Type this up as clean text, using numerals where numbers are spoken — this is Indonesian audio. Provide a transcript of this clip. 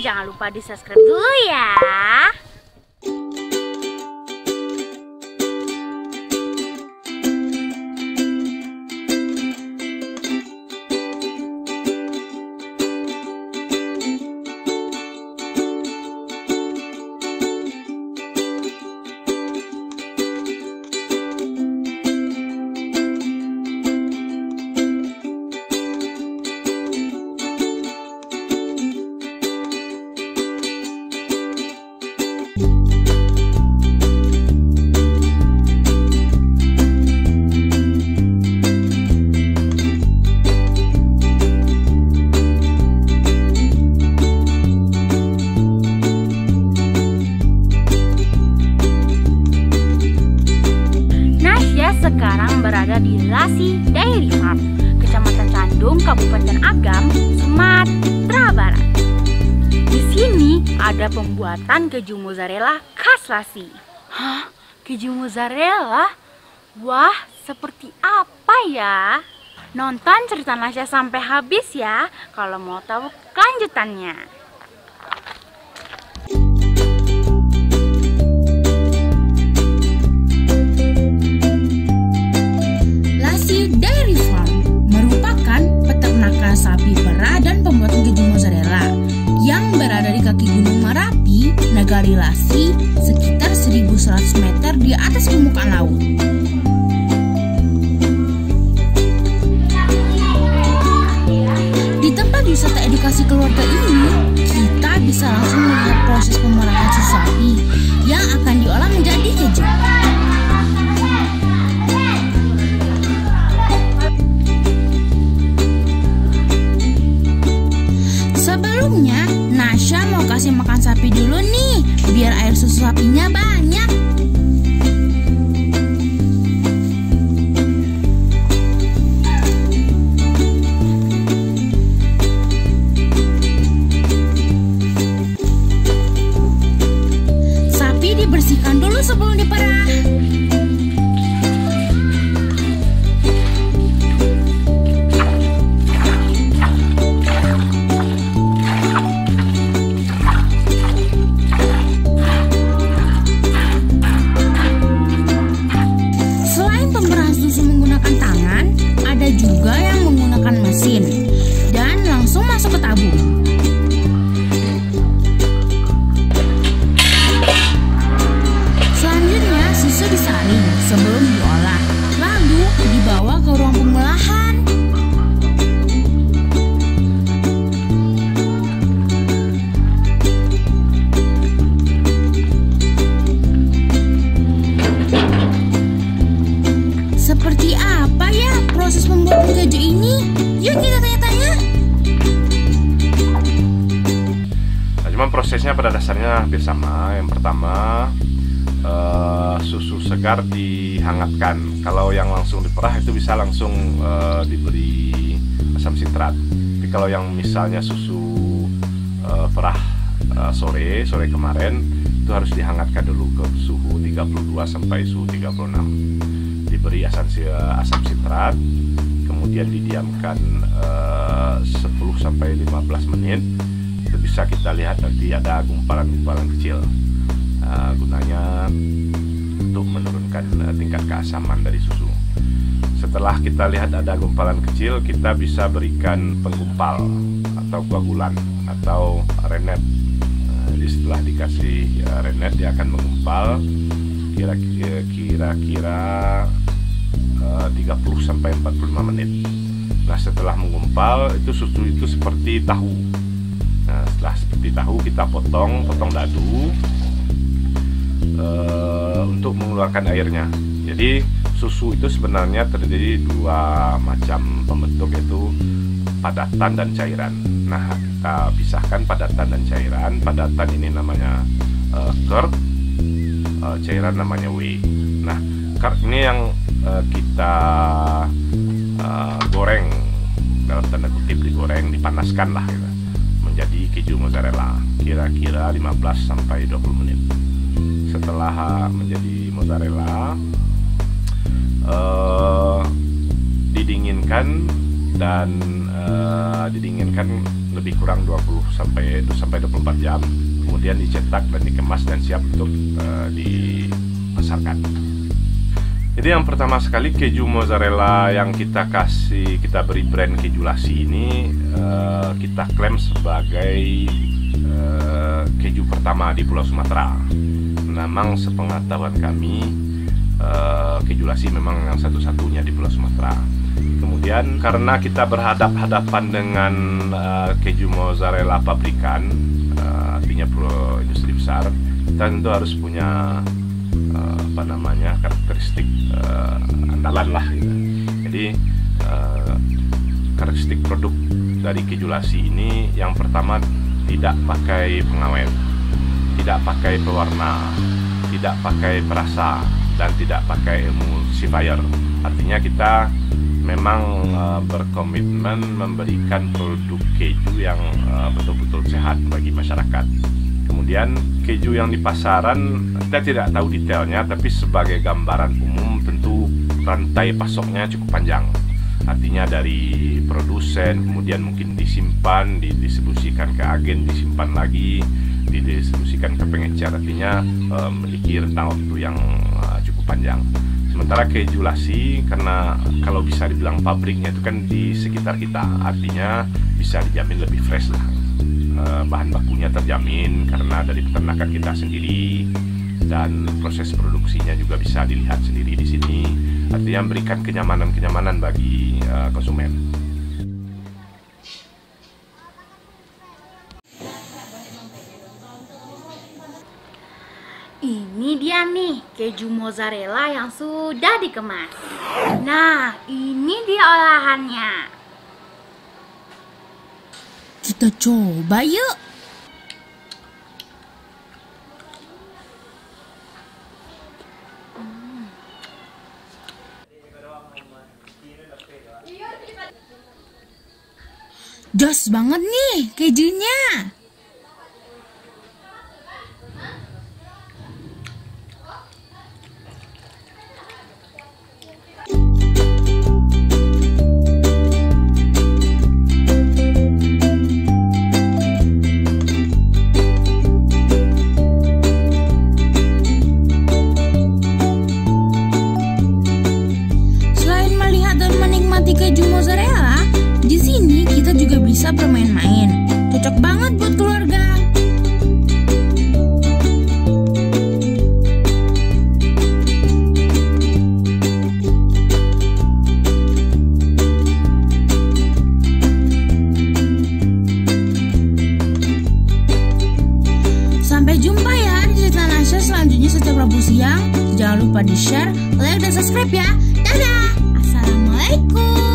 Jangan lupa di subscribe dulu ya. Sekarang berada di Lassi Dairy Farm, Kecamatan Candung, Kabupaten Agam, Sumatera Barat. Di sini ada pembuatan keju mozzarella khas Lassi. Hah? Keju mozzarella? Wah, seperti apa ya? Nonton cerita Nasya sampai habis ya, kalau mau tahu kelanjutannya. Dairy Farm merupakan peternakan sapi perah dan pembuatan keju mozzarella yang berada di kaki Gunung Merapi, Negari Lassi, sekitar 1100 meter di atas permukaan laut. Di tempat wisata edukasi keluarga ini, kita bisa langsung melihat proses pemerahan susu sapi yang akan diolah menjadi keju. Sebelumnya, Nasya mau kasih makan sapi dulu nih, biar air susu sapinya banyak. Sapi dibersihkan dulu sebelum diperah. Juga yang menggunakan mesin dan langsung masuk ke tabung. Selanjutnya susu disaring sebelum diolah, lalu dibawa ke ruang pengolahan. Seperti apa ya proses pembuatan keju ini? Yuk kita tanya-tanya. Nah, cuman prosesnya pada dasarnya hampir sama. Yang pertama, susu segar dihangatkan. Kalau yang langsung diperah itu bisa langsung diberi asam sitrat. Tapi kalau yang misalnya susu perah sore kemarin, itu harus dihangatkan dulu ke suhu 32 sampai suhu 36. Diberi asam sitrat, kemudian didiamkan 10 sampai 15 menit. Itu bisa kita lihat nanti ada gumpalan-gumpalan kecil, gunanya untuk menurunkan tingkat keasaman dari susu. Setelah kita lihat ada gumpalan kecil, kita bisa berikan penggumpal atau koagulan atau renet. Jadi setelah dikasih renet, dia akan menggumpal kira-kira 30 sampai 45 menit. Nah, setelah menggumpal, itu susu itu seperti tahu. Nah, setelah seperti tahu, kita potong dadu untuk mengeluarkan airnya. Jadi susu itu sebenarnya terdiri dua macam pembentuk, yaitu padatan dan cairan. Nah, kita pisahkan padatan dan cairan. Padatan ini namanya curd, cairan namanya whey. Nah, curd ini yang kita goreng, dalam tanda kutip digoreng, dipanaskan lah gitu, menjadi keju mozzarella kira-kira 15 sampai 20 menit. Setelah menjadi mozzarella, didinginkan dan didinginkan lebih kurang 20 sampai 24 jam. Kemudian dicetak dan dikemas dan siap untuk dipasarkan. Jadi yang pertama sekali keju mozzarella yang kita beri brand keju lassi ini kita klaim sebagai keju pertama di Pulau Sumatera. Memang sepengetahuan kami keju lassi memang yang satu-satunya di Pulau Sumatera. Kemudian karena kita berhadapan dengan keju mozzarella pabrikan, artinya industri besar, kita tentu harus punya karakteristik andalan lah gitu. Jadi karakteristik produk dari keju lassi ini yang pertama tidak pakai pengawet, tidak pakai pewarna, tidak pakai perasa, dan tidak pakai emulsifier. Artinya kita memang berkomitmen memberikan produk keju yang betul-betul sehat bagi masyarakat. Kemudian keju yang di pasaran kita tidak tahu detailnya, tapi sebagai gambaran umum tentu rantai pasoknya cukup panjang. Artinya dari produsen, kemudian mungkin disimpan, didistribusikan ke agen, disimpan lagi, didistribusikan ke pengecer. Artinya memiliki rentang waktu yang cukup panjang. Sementara keju lassi, karena kalau bisa dibilang pabriknya itu kan di sekitar kita, artinya bisa dijamin lebih fresh lah. Bahan bakunya terjamin karena dari peternakan kita sendiri, dan proses produksinya juga bisa dilihat sendiri di sini. Artinya memberikan kenyamanan bagi konsumen. Ini dia nih keju mozzarella yang sudah dikemas. Nah, ini dia olahannya. Kita coba yuk. Jos banget nih kejunya. Selain melihat dan menikmati keju mozzarella, di sini kita juga bisa bermain-main. Cocok banget buat keluarga. Sampai jumpa ya di cerita Nasya selanjutnya setiap Rabu siang. Jangan lupa di-share, like, dan subscribe ya. Dadah! Assalamualaikum.